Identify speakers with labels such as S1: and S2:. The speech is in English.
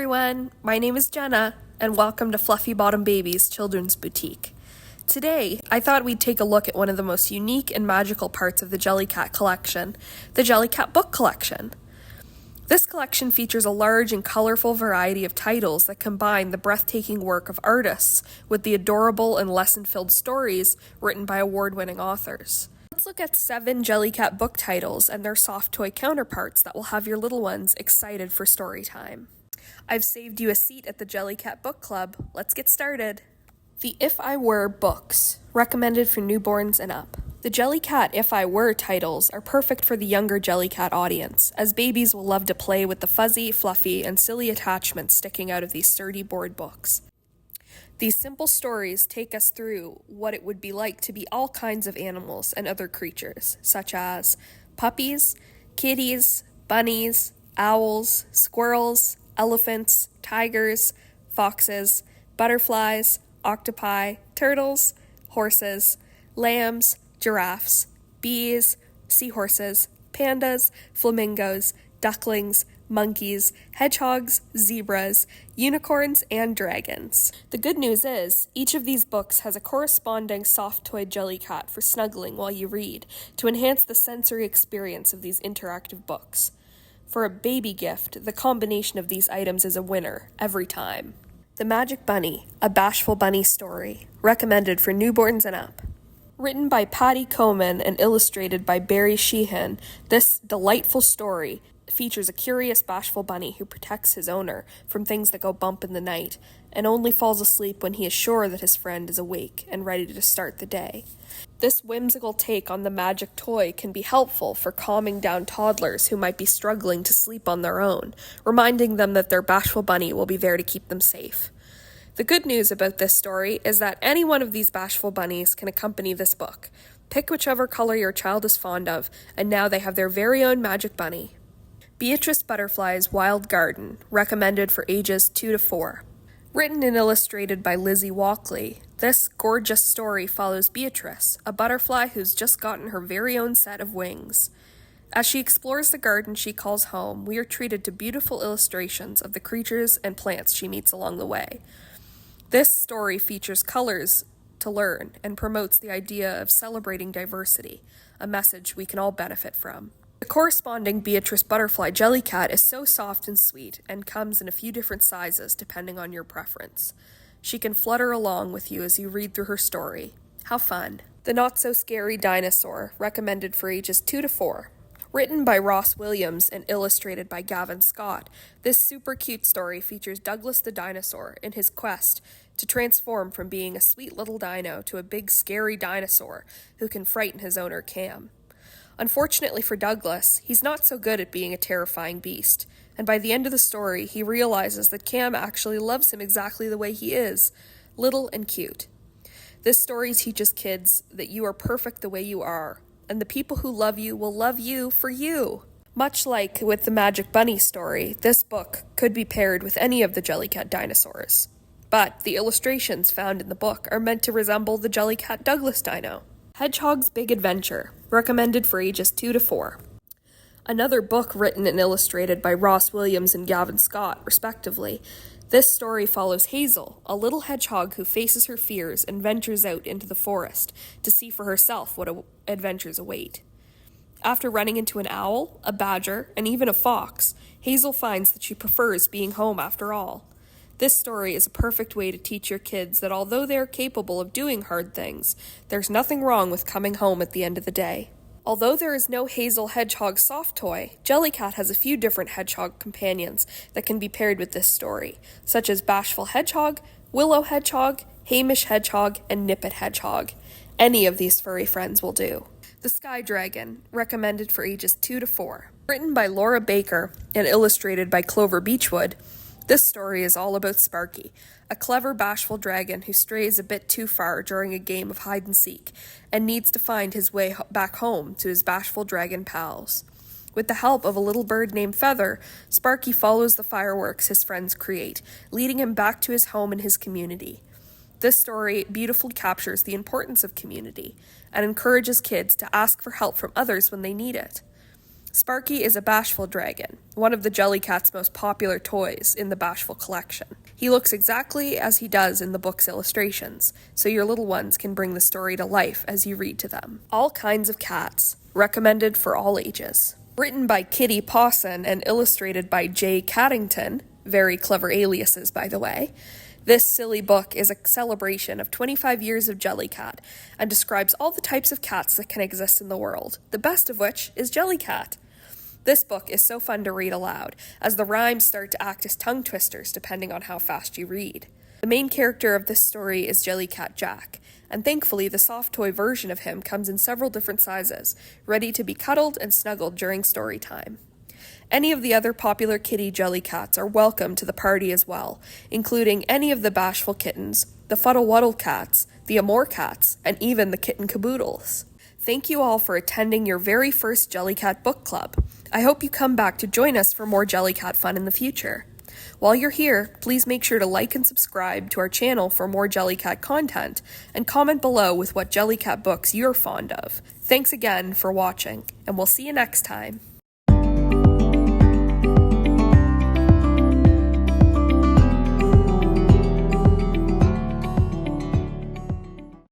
S1: everyone, my name is Jenna, and welcome to Fluffy Bottom Babies Children's Boutique. Today, I thought we'd take a look at one of the most unique and magical parts of the Jellycat collection, the Jellycat Book Collection. This collection features a large and colorful variety of titles that combine the breathtaking work of artists with the adorable and lesson-filled stories written by award-winning authors. Let's look at 7 Jellycat book titles and their soft toy counterparts that will have your little ones excited for story time. I've saved you a seat at the Jellycat Book Club. Let's get started. The If I Were books, recommended for newborns and up. The Jellycat If I Were titles are perfect for the younger Jellycat audience, as babies will love to play with the fuzzy, fluffy, and silly attachments sticking out of these sturdy board books. These simple stories take us through what it would be like to be all kinds of animals and other creatures, such as puppies, kitties, bunnies, owls, squirrels, elephants, tigers, foxes, butterflies, octopi, turtles, horses, lambs, giraffes, bees, seahorses, pandas, flamingos, ducklings, monkeys, hedgehogs, zebras, unicorns, and dragons. The good news is, each of these books has a corresponding soft-toy Jellycat for snuggling while you read, to enhance the sensory experience of these interactive books. For a baby gift, the combination of these items is a winner, every time. The Magic Bunny, a bashful bunny story, recommended for newborns and up. Written by Patty Coman and illustrated by Barry Sheehan, this delightful story features a curious, bashful bunny who protects his owner from things that go bump in the night, and only falls asleep when he is sure that his friend is awake and ready to start the day. This whimsical take on the magic toy can be helpful for calming down toddlers who might be struggling to sleep on their own, reminding them that their bashful bunny will be there to keep them safe. The good news about this story is that any one of these bashful bunnies can accompany this book. Pick whichever color your child is fond of, and now they have their very own magic bunny. Beatrice Butterfly's Wild Garden, recommended for ages 2 to 4. Written and illustrated by Lizzie Walkley, this gorgeous story follows Beatrice, a butterfly who's just gotten her very own set of wings. As she explores the garden she calls home, we are treated to beautiful illustrations of the creatures and plants she meets along the way. This story features colors to learn and promotes the idea of celebrating diversity, a message we can all benefit from. The corresponding Beatrice Butterfly Jellycat is so soft and sweet and comes in a few different sizes depending on your preference. She can flutter along with you as you read through her story. How fun. The Not-So-Scary Dinosaur, recommended for ages 2 to 4. Written by Ross Williams and illustrated by Gavin Scott, this super cute story features Douglas the dinosaur in his quest to transform from being a sweet little dino to a big scary dinosaur who can frighten his owner Cam. Unfortunately for Douglas, he's not so good at being a terrifying beast, and by the end of the story, he realizes that Cam actually loves him exactly the way he is, little and cute. This story teaches kids that you are perfect the way you are, and the people who love you will love you for you. Much like with the Magic Bunny story, this book could be paired with any of the Jellycat dinosaurs. But the illustrations found in the book are meant to resemble the Jellycat Douglas dino. Hedgehog's Big Adventure, recommended for ages 2 to 4. Another book written and illustrated by Ross Williams and Gavin Scott, respectively. This story follows Hazel, a little hedgehog who faces her fears and ventures out into the forest to see for herself what adventures await. After running into an owl, a badger, and even a fox, Hazel finds that she prefers being home after all. This story is a perfect way to teach your kids that although they are capable of doing hard things, there's nothing wrong with coming home at the end of the day. Although there is no Hazel Hedgehog soft toy, Jellycat has a few different hedgehog companions that can be paired with this story, such as Bashful Hedgehog, Willow Hedgehog, Hamish Hedgehog, and Nippet Hedgehog. Any of these furry friends will do. The Sky Dragon, recommended for ages 2 to 4. Written by Laura Baker and illustrated by Clover Beechwood, this story is all about Sparky, a clever, bashful dragon who strays a bit too far during a game of hide-and-seek and needs to find his way back home to his bashful dragon pals. With the help of a little bird named Feather, Sparky follows the fireworks his friends create, leading him back to his home and his community. This story beautifully captures the importance of community and encourages kids to ask for help from others when they need it. Sparky is a bashful dragon, one of the Jellycat's most popular toys in the Bashful collection. He looks exactly as he does in the book's illustrations, so your little ones can bring the story to life as you read to them. All Kinds of Cats, recommended for all ages. Written by Kitty Pawson and illustrated by J. Caddington, very clever aliases by the way, this silly book is a celebration of 25 years of Jellycat and describes all the types of cats that can exist in the world, the best of which is Jellycat. This book is so fun to read aloud, as the rhymes start to act as tongue twisters depending on how fast you read. The main character of this story is Jellycat Jack, and thankfully the soft toy version of him comes in several different sizes, ready to be cuddled and snuggled during story time. Any of the other popular kitty Jellycats are welcome to the party as well, including any of the Bashful kittens, the Fuddle-Wuddle cats, the Amore cats, and even the Kitten Caboodles. Thank you all for attending your very first Jellycat Book Club. I hope you come back to join us for more Jellycat fun in the future. While you're here, please make sure to like and subscribe to our channel for more Jellycat content, and comment below with what Jellycat books you're fond of. Thanks again for watching, and we'll see you next time.